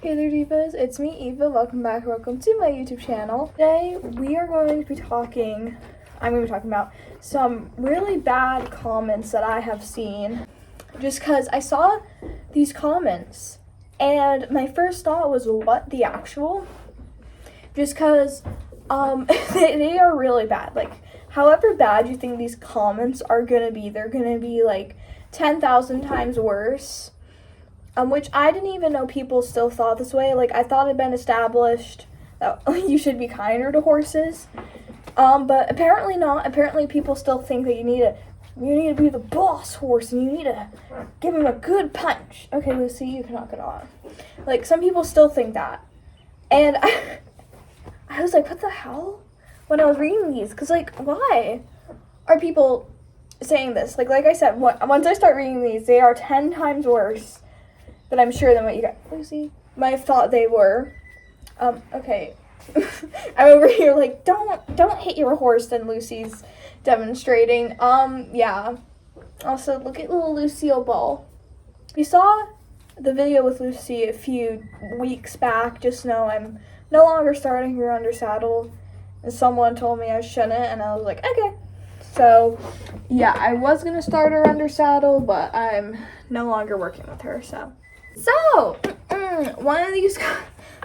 Hey there divas, it's me Eva, welcome back, welcome to my YouTube channel. Today we are going to be talking about some really bad comments that I have seen. Just because I saw these comments and my first thought was, what the actual? Just because they are really bad. Like, however bad you think these comments are gonna be, they're gonna be like 10,000 times worse. Which I didn't even know people still thought this way. Like, I thought it had been established that you should be kinder to horses. But apparently not. Apparently people still think that you need to be the boss horse and you need to give him a good punch. Okay, Lucy, you can knock it off. Like, some people still think that. And I was like, what the hell? When I was reading these. Because, like, why are people saying this? Like I said, once I start reading these, they are 10 times worse. But I'm sure than what you got. Lucy, I thought they were. Okay. I'm over here like, don't hit your horse, and Lucy's demonstrating. Yeah. Also, look at little Lucille Ball. If you saw the video with Lucy a few weeks back, just know I'm no longer starting her under saddle. And someone told me I shouldn't, and I was like, okay. So, yeah, I was going to start her under saddle, but I'm no longer working with her, so. One of these,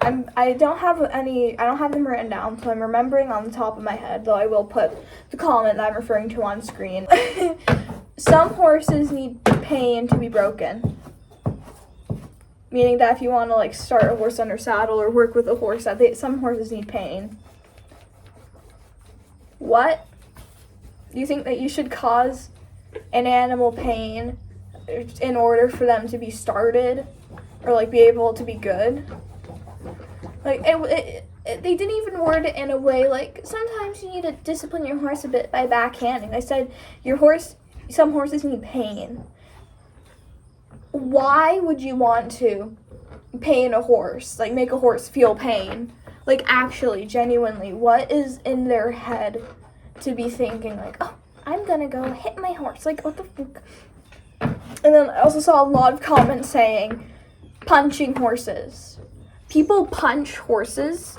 I don't have them written down, so I'm remembering on the top of my head, though I will put the comment that I'm referring to on screen. Some horses need pain to be broken. Meaning that if you want to, like, start a horse under saddle or work with a horse, some horses need pain. What? Do you think that you should cause an animal pain in order for them to be started or like be able to be good? Like they didn't even word it in a way like, sometimes you need to discipline your horse a bit by backhanding. They said some horses need pain. Why would you want to pain a horse, like make a horse feel pain? Like, actually, genuinely, what is in their head to be thinking like, oh, I'm gonna go hit my horse? Like, what the fuck? And then I also saw a lot of comments saying, punching horses. People punch horses.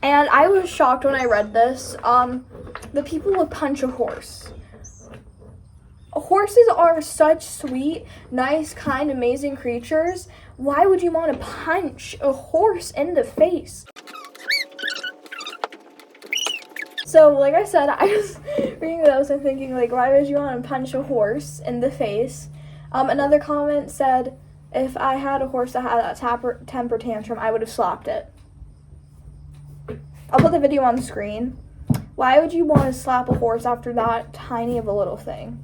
And I was shocked when I read this. The people would punch a horse. Horses are such sweet, nice, kind, amazing creatures. Why would you want to punch a horse in the face? So, like I said, I was reading those and thinking, like, why would you want to punch a horse in the face? Another comment said, if I had a horse that had a temper tantrum, I would have slapped it. I'll put the video on the screen. Why would you want to slap a horse after that tiny of a little thing?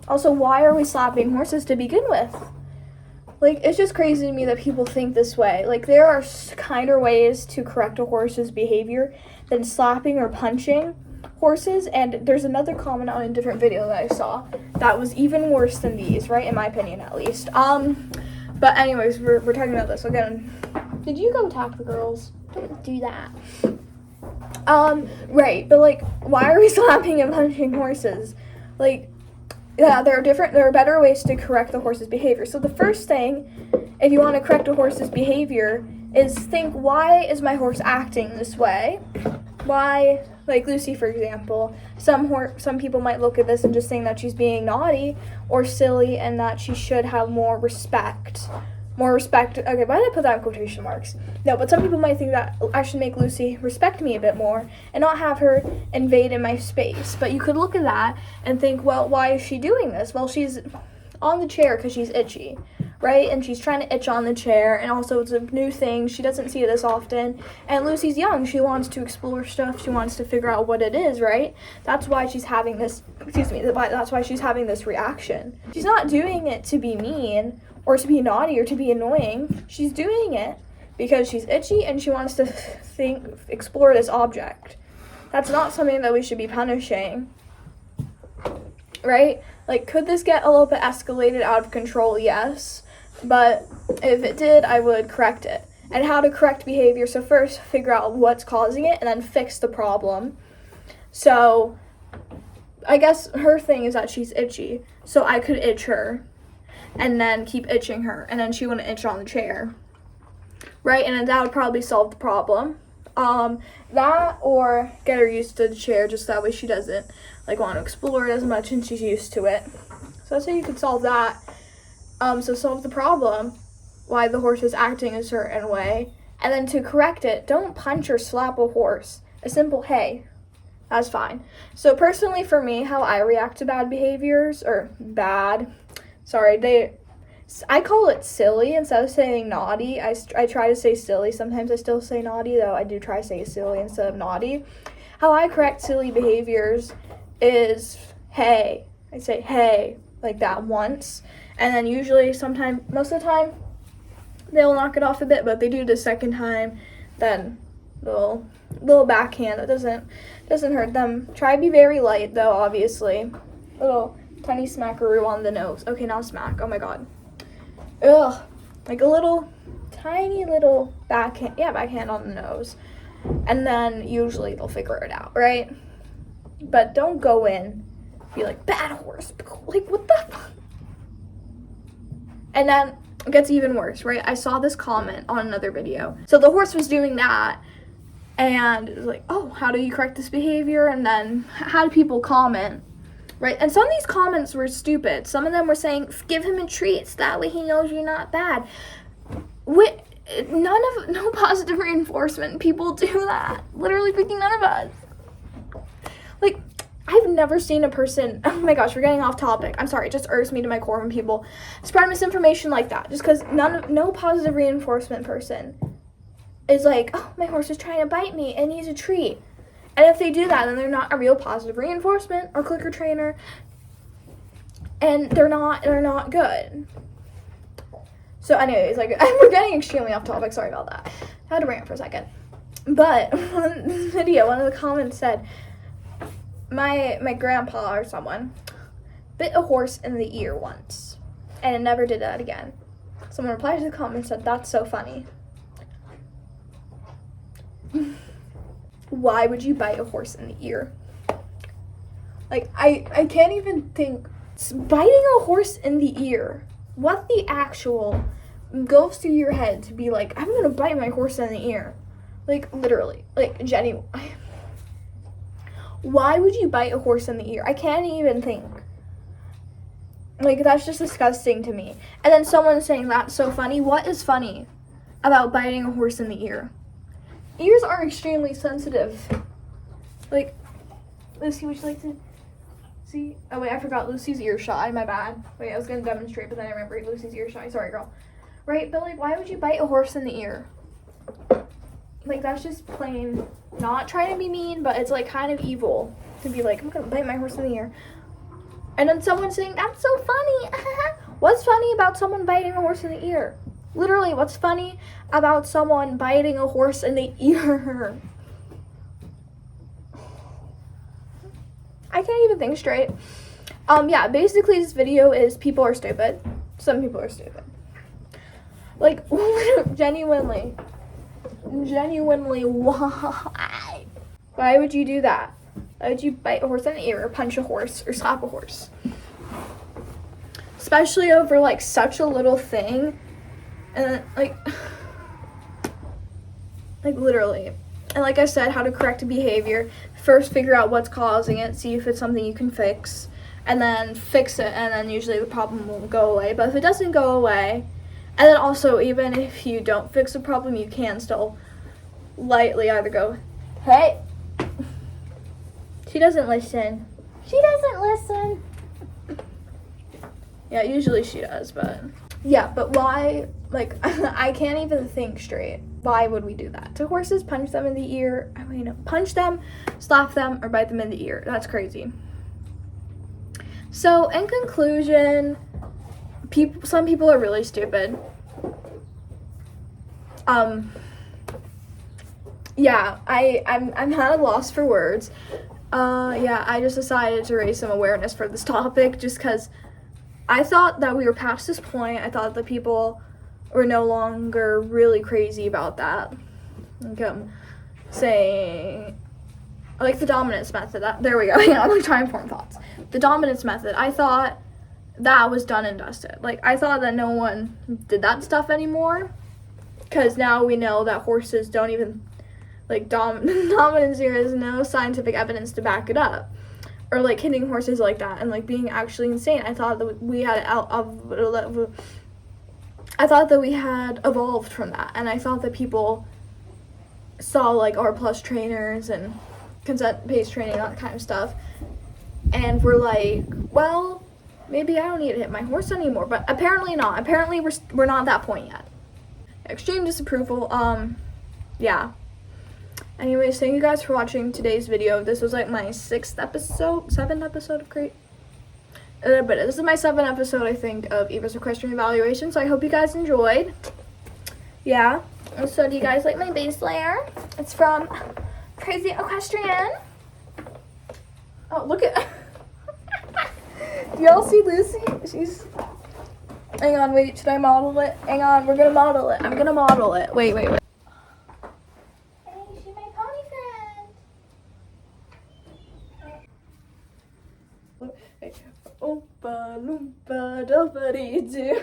Also, why are we slapping horses to begin with? Like, it's just crazy to me that people think this way. Like, there are kinder ways to correct a horse's behavior than slapping or punching horses. And there's another comment on a different video that I saw that was even worse than these, right? In my opinion, at least. But anyways, we're talking about this again. Did you go attack the girls? Don't do that. Right, but like, why are we slapping and punching horses? Like, yeah, there are better ways to correct the horse's behavior. So the first thing, if you want to correct a horse's behavior, is think, why is my horse acting this way? Why, like Lucy, for example, some people might look at this and just think that she's being naughty or silly and that she should have more respect. Okay, why did I put that in quotation marks? No, but some people might think that I should make Lucy respect me a bit more and not have her invade in my space. But you could look at that and think, well, why is she doing this? Well, she's on the chair because she's itchy, right? And she's trying to itch on the chair, and also it's a new thing. She doesn't see it as often. And Lucy's young. She wants to explore stuff. She wants to figure out what it is, right? That's why she's having this, that's why she's having this reaction. She's not doing it to be mean or to be naughty or to be annoying. She's doing it because she's itchy and she wants to explore this object. That's not something that we should be punishing, right? Like, could this get a little bit escalated out of control? Yes, but if it did, I would correct it. And how to correct behavior, so first figure out what's causing it and then fix the problem. So I guess her thing is that she's itchy, so I could itch her. and then keep itching her, and then she wouldn't itch on the chair, right? And then that would probably solve the problem. That, or get her used to the chair, just that way she doesn't like want to explore it as much and she's used to it. So that's how you could solve that. So solve the problem, why the horse is acting a certain way, and then to correct it, don't punch or slap a horse. A simple hey, that's fine. So personally for me, how I react to bad behaviors, or I call it silly instead of saying naughty. I try to say silly. Sometimes I still say naughty, though I do try to say silly instead of naughty. How I correct silly behaviors is hey. I say hey like that once, and then usually most of the time, they'll knock it off a bit, but if they do it the second time, then little backhand that doesn't hurt them. Try to be very light though, obviously. Little tiny smackaroo on the nose. Okay, now smack. Oh my god. Ugh. Like a little tiny little backhand on the nose. And then usually they'll figure it out, right? But don't go in, be like, bad horse. Like, what the fuck? And then it gets even worse, right? I saw this comment on another video. So the horse was doing that, and it was like, oh, how do you correct this behavior? And then how do people comment, right? And some of these comments were stupid. Some of them were saying, give him a treat, so that way he knows you're not bad. No positive reinforcement people do that. Literally freaking none of us. Like, I've never seen a person, oh my gosh, we're getting off topic. I'm sorry, it just irks me to my core when people spread misinformation like that. Just because no positive reinforcement person is like, oh, my horse is trying to bite me and needs a treat. And if they do that, then they're not a real positive reinforcement or clicker trainer. And they're not good. So anyways, like, we're getting extremely off topic, sorry about that. I had to bring it for a second. But in this video, one of the comments said, my grandpa or someone bit a horse in the ear once and it never did that again. Someone replied to the comment and said, that's so funny. Why would you bite a horse in the ear? Like, I can't even think. Biting a horse in the ear, what the actual goes through your head to be like, I'm gonna bite my horse in the ear? Like, literally, like, Jenny, why would you bite a horse in the ear? I can't even think. Like, that's just disgusting to me. And then someone saying that's so funny. What is funny about biting a horse in the ear? Ears are extremely sensitive. Like, Lucy, would you like to see? Oh, wait, I forgot Lucy's ear shy. My bad. Wait, I was going to demonstrate, but then I remembered Lucy's ear shy. Sorry, girl. Right, but, like, why would you bite a horse in the ear? Like, that's just plain not trying to be mean, but it's, like, kind of evil to be like, I'm going to bite my horse in the ear. And then someone saying, that's so funny. What's funny about someone biting a horse in the ear? Literally, what's funny about someone biting a horse in the ear? I can't even think straight. Yeah, basically this video is people are stupid. Some people are stupid. Like, genuinely, why? Why would you do that? Why would you bite a horse in the ear or punch a horse or slap a horse? Especially over, like, such a little thing. And, like, literally. And like I said, how to correct a behavior. First, figure out what's causing it. See if it's something you can fix. And then fix it. And then usually the problem will go away. But if it doesn't go away, and then also, even if you don't fix the problem, you can still lightly either go, hey, she doesn't listen. She doesn't listen. Yeah, usually she does, but yeah, but why, like, I can't even think straight. Why would we do that? To horses, punch them in the ear. I mean, punch them, slap them, or bite them in the ear. That's crazy. So, in conclusion, some people are really stupid. Yeah, I'm at a loss for words. Yeah, I just decided to raise some awareness for this topic just because I thought that we were past this point. I thought that people were no longer really crazy about that. Like, saying, like the dominance method. There we go. I'm trying to form thoughts. The dominance method. I thought that was done and dusted. Like, I thought that no one did that stuff anymore, because now we know that horses don't even, like, dominance, there is no scientific evidence to back it up, or like hitting horses like that and like being actually insane. I thought that we had evolved from that, and I thought that people saw like R+ trainers and consent-based training, that kind of stuff, and we're like, well, maybe I don't need to hit my horse anymore. But apparently not. Apparently we're not at that point yet. Extreme disapproval. Yeah. Anyways, thank you guys for watching today's video. This was like my 7th episode of but this is my 7th episode, I think, of Evas Equestrian evaluation. So I hope you guys enjoyed. Yeah. So do you guys like my base layer? It's from Crazy Equestrian. Oh, look at do y'all see Lucy? She's, hang on, wait, should I model it? Hang on, we're gonna model it. I'm gonna model it. Wait. Hey, she's my pony friend. Oompa loompa doopity-doo.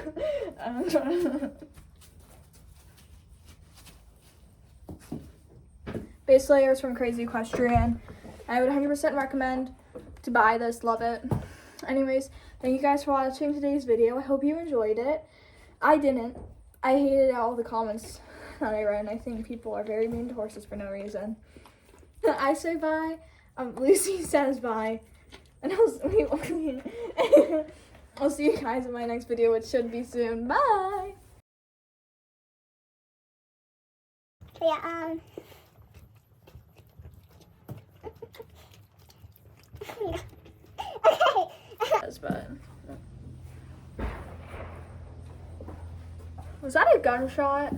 Base layers from Crazy Equestrian. I would 100% recommend to buy this. Love it. Anyways, thank you guys for watching today's video. I hope you enjoyed it. I didn't. I hated all the comments that I read, and I think people are very mean to horses for no reason. I say bye. Lucy says bye. And I'll see you guys in my next video, which should be soon. Bye! Yeah, okay. Was that a gunshot?